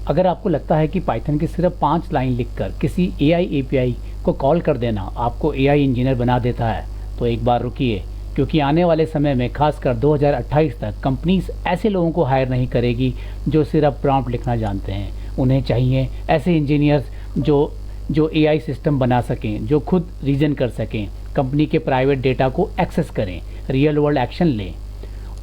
अगर आपको लगता है कि पाइथन की सिर्फ 5 लाइन लिखकर किसी एआई एपीआई को कॉल कर देना आपको एआई इंजीनियर बना देता है, तो एक बार रुकिए, क्योंकि आने वाले समय में खासकर 2028 तक कंपनीज ऐसे लोगों को हायर नहीं करेगी जो सिर्फ प्रॉम्प्ट लिखना जानते हैं। उन्हें चाहिए ऐसे इंजीनियर्स जो एआई सिस्टम बना सकें, जो खुद रीजन कर सकें, कंपनी के प्राइवेट डेटा को एक्सेस करें, रियल वर्ल्ड एक्शन लें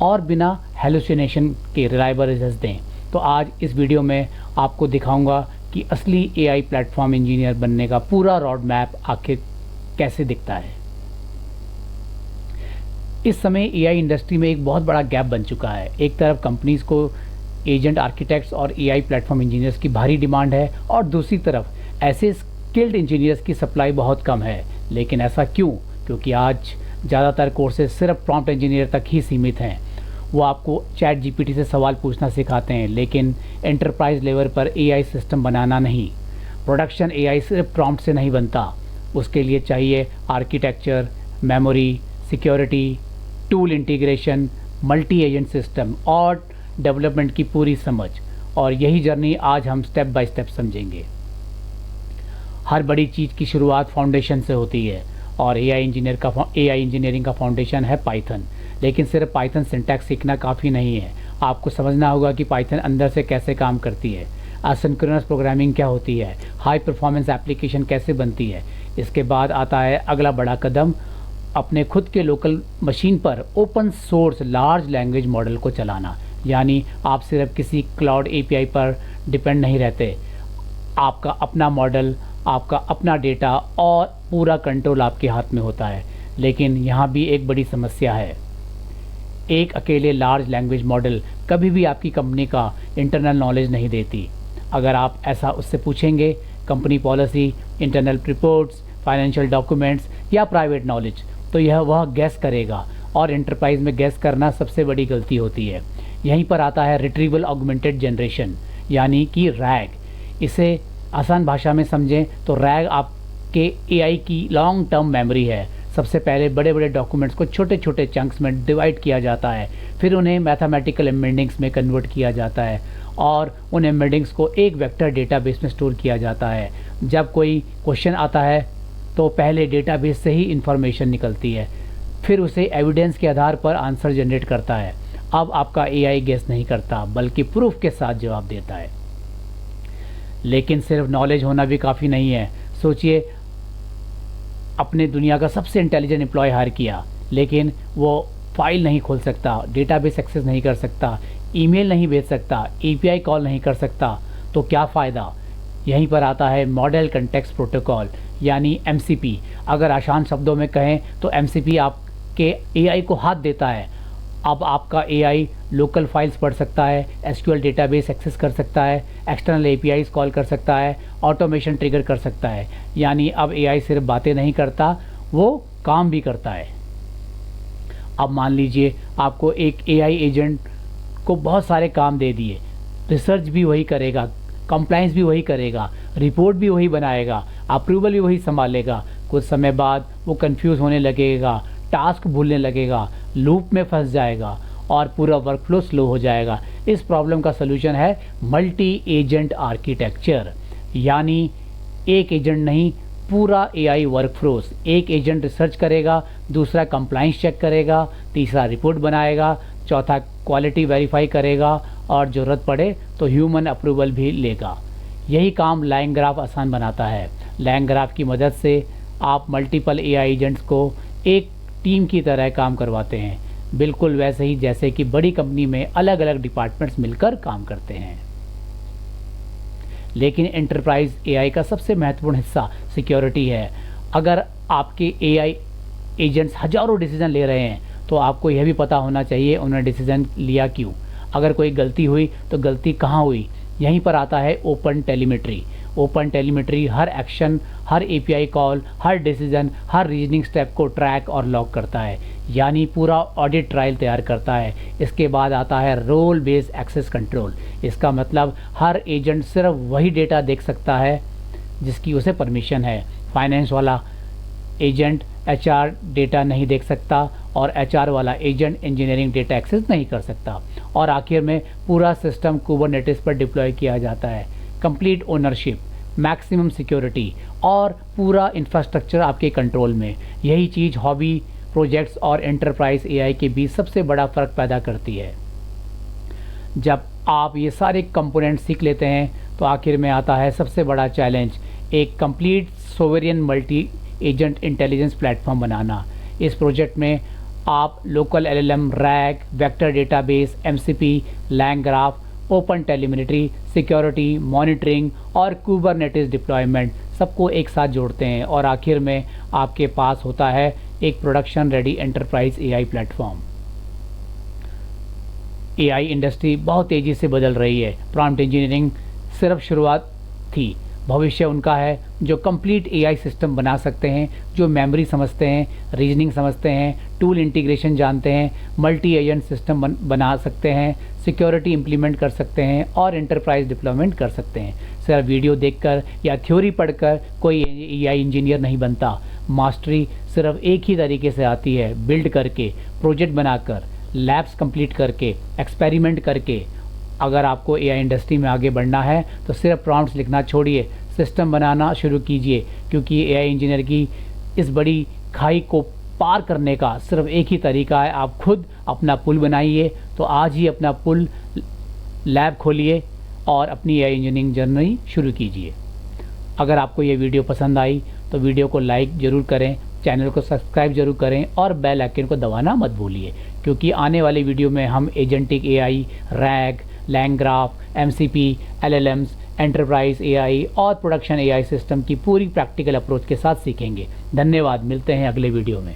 और बिना हेलुसिनेशन के रिलायबल रिजल्ट्स दें। तो आज इस वीडियो में आपको दिखाऊंगा कि असली एआई प्लेटफॉर्म इंजीनियर बनने का पूरा रोड मैप आखिर कैसे दिखता है। इस समय एआई इंडस्ट्री में एक बहुत बड़ा गैप बन चुका है। एक तरफ कंपनीज को एजेंट आर्किटेक्ट्स और एआई प्लेटफॉर्म इंजीनियर्स की भारी डिमांड है और दूसरी तरफ ऐसे स्किल्ड इंजीनियर्स की सप्लाई बहुत कम है। लेकिन ऐसा क्यों? क्योंकि आज ज़्यादातर कोर्सेज सिर्फ प्रॉम्प्ट इंजीनियर तक ही सीमित हैं। वो आपको चैट जीपीटी से सवाल पूछना सिखाते हैं, लेकिन एंटरप्राइज लेवल पर एआई सिस्टम बनाना नहीं। प्रोडक्शन एआई सिर्फ प्रॉम्प्ट से नहीं बनता, उसके लिए चाहिए architecture, memory, security, tool integration, multi agent system और डेवलपमेंट की पूरी समझ। और यही जर्नी आज हम स्टेप बाय स्टेप समझेंगे। हर बड़ी चीज़ की शुरुआत फाउंडेशन से होती है और एआई इंजीनियरिंग का फाउंडेशन है पाइथन। लेकिन सिर्फ पाइथन सिंटैक्स सीखना काफ़ी नहीं है, आपको समझना होगा कि पाइथन अंदर से कैसे काम करती है, एसिंक्रोनस प्रोग्रामिंग क्या होती है, हाई परफॉर्मेंस एप्लीकेशन कैसे बनती है। इसके बाद आता है अगला बड़ा कदम, अपने खुद के लोकल मशीन पर open source large language model को चलाना। यानी आप सिर्फ किसी क्लाउड एपीआई पर डिपेंड नहीं रहते, आपका अपना मॉडल, आपका अपना डेटा और पूरा कंट्रोल आपके हाथ में होता है। लेकिन यहाँ भी एक बड़ी समस्या है, एक अकेले लार्ज लैंग्वेज मॉडल कभी भी आपकी कंपनी का इंटरनल नॉलेज नहीं देती। अगर आप ऐसा उससे पूछेंगे, company policy, internal reports, financial documents या प्राइवेट नॉलेज, तो यह वह गैस करेगा और एंटरप्राइज में गैस करना सबसे बड़ी गलती होती है। यहीं पर आता है रिट्रीवल ऑगमेंटेड जनरेशन यानी कि रैग। इसे आसान भाषा में समझें तो रैग आपके एआई की लॉन्ग टर्म मेमोरी है। सबसे पहले बड़े बड़े डॉक्यूमेंट्स को छोटे छोटे चंक्स में डिवाइड किया जाता है, फिर उन्हें मैथमेटिकल एम्बेडिंग्स में कन्वर्ट किया जाता है और उन एम्बेडिंग्स को एक वेक्टर डेटाबेस में स्टोर किया जाता है। जब कोई क्वेश्चन आता है तो पहले डेटाबेस से ही इंफॉर्मेशन निकलती है, फिर उसे एविडेंस के आधार पर आंसर जनरेट करता है। अब आपका एआई गेस नहीं करता बल्कि प्रूफ के साथ जवाब देता है। लेकिन सिर्फ नॉलेज होना भी काफ़ी नहीं है। सोचिए, अपने दुनिया का सबसे इंटेलिजेंट एम्प्लॉय हायर किया, लेकिन वो फाइल नहीं खोल सकता, डेटाबेस एक्सेस नहीं कर सकता, ईमेल नहीं भेज सकता, एपीआई कॉल नहीं कर सकता, तो क्या फ़ायदा? यहीं पर आता है मॉडल कंटेक्स्ट प्रोटोकॉल यानी एमसीपी। अगर आसान शब्दों में कहें तो एमसीपी आपके एआई को हाथ देता है। अब आपका एआई लोकल फाइल्स पढ़ सकता है, एसक्यूएल डेटाबेस एक्सेस कर सकता है, एक्सटर्नल एपीआईज कॉल कर सकता है, ऑटोमेशन ट्रिगर कर सकता है। यानी अब एआई सिर्फ बातें नहीं करता, वो काम भी करता है। अब मान लीजिए आपको एक एआई एजेंट को बहुत सारे काम दे दिए, रिसर्च भी वही करेगा, कंप्लायंस भी वही करेगा, रिपोर्ट भी वही बनाएगा, अप्रूवल भी वही संभालेगा। कुछ समय बाद वो कंफ्यूज होने लगेगा, टास्क भूलने लगेगा, लूप में फंस जाएगा और पूरा वर्कफ्लो स्लो हो जाएगा। इस प्रॉब्लम का सलूशन है मल्टी एजेंट आर्किटेक्चर। यानी एक एजेंट नहीं, पूरा एआई वर्कफ्लोस। एक एजेंट रिसर्च करेगा, दूसरा कंप्लायंस चेक करेगा, तीसरा रिपोर्ट बनाएगा, चौथा क्वालिटी वेरीफाई करेगा और ज़रूरत पड़े तो ह्यूमन अप्रूवल भी लेगा। यही काम लाइन ग्राफ आसान बनाता है। लाइन ग्राफ की मदद से आप मल्टीपल एआई एजेंट्स को एक टीम की तरह काम करवाते हैं, बिल्कुल वैसे ही जैसे कि बड़ी कंपनी में अलग अलग डिपार्टमेंट्स मिलकर काम करते हैं। लेकिन एंटरप्राइज एआई का सबसे महत्वपूर्ण हिस्सा सिक्योरिटी है। अगर आपके एआई एजेंट्स हजारों डिसीजन ले रहे हैं तो आपको यह भी पता होना चाहिए उन्होंने डिसीजन लिया क्यों। अगर कोई गलती हुई तो गलती कहाँ हुई। यहीं पर आता है ओपन टेलीमेट्री। ओपन टेलीमेट्री हर एक्शन, हर एपीआई कॉल, हर डिसीजन, हर रीजनिंग स्टेप को ट्रैक और लॉग करता है, यानी पूरा ऑडिट ट्रायल तैयार करता है। इसके बाद आता है रोल बेस्ड एक्सेस कंट्रोल। इसका मतलब हर एजेंट सिर्फ वही डेटा देख सकता है जिसकी उसे परमिशन है। फाइनेंस वाला एजेंट एचआर डेटा नहीं देख सकता और HR वाला एजेंट इंजीनियरिंग डेटा एक्सेस नहीं कर सकता। और आखिर में पूरा सिस्टम कुबरनेटिस पर डिप्लॉय किया जाता है। कंप्लीट ओनरशिप, मैक्सिमम सिक्योरिटी और पूरा इंफ्रास्ट्रक्चर आपके कंट्रोल में। यही चीज़ हॉबी प्रोजेक्ट्स और एंटरप्राइज AI के बीच सबसे बड़ा फ़र्क पैदा करती है। जब आप ये सारे कंपोनेंट सीख लेते हैं तो आखिर में आता है सबसे बड़ा चैलेंज, एक complete sovereign multi agent intelligence platform बनाना। इस प्रोजेक्ट में आप local LLM, RAG, vector database, MCP, LangGraph, open telemetry, security, monitoring और कुबरनेटिस डिप्लॉयमेंट सबको एक साथ जोड़ते हैं और आखिर में आपके पास होता है एक production ready enterprise AI platform. AI industry बहुत तेज़ी से बदल रही है। प्रॉम्प्ट इंजीनियरिंग सिर्फ शुरुआत थी, भविष्य उनका है जो कंप्लीट AI सिस्टम बना सकते हैं, जो मेमोरी समझते हैं, रीजनिंग समझते हैं, टूल इंटीग्रेशन जानते हैं, मल्टी एजेंट सिस्टम बना सकते हैं, सिक्योरिटी इंप्लीमेंट कर सकते हैं और एंटरप्राइज डिप्लॉयमेंट कर सकते हैं। सिर्फ वीडियो देखकर या थ्योरी पढ़कर कोई AI इंजीनियर नहीं बनता। मास्टरी सिर्फ एक ही तरीके से आती है, बिल्ड करके, प्रोजेक्ट बनाकर, लैब्स कंप्लीट करके, एक्सपेरिमेंट करके। अगर आपको AI इंडस्ट्री में आगे बढ़ना है तो सिर्फ प्रॉम्प्ट्स लिखना छोड़िए, सिस्टम बनाना शुरू कीजिए, क्योंकि AI इंजीनियर की इस बड़ी खाई को पार करने का सिर्फ एक ही तरीका है, आप खुद अपना पुल बनाइए। तो आज ही अपना पुल लैब खोलिए और अपनी AI इंजीनियरिंग जर्नी शुरू कीजिए। अगर आपको ये वीडियो पसंद आई तो वीडियो को लाइक ज़रूर करें, चैनल को सब्सक्राइब जरूर करें और बेल आइकन को दबाना मत भूलिए, क्योंकि आने वाले वीडियो में हम agentic AI, RAG, LangGraph, MCP, LLMs, enterprise AI और प्रोडक्शन AI सिस्टम की पूरी प्रैक्टिकल अप्रोच के साथ सीखेंगे। धन्यवाद, मिलते हैं अगले वीडियो में।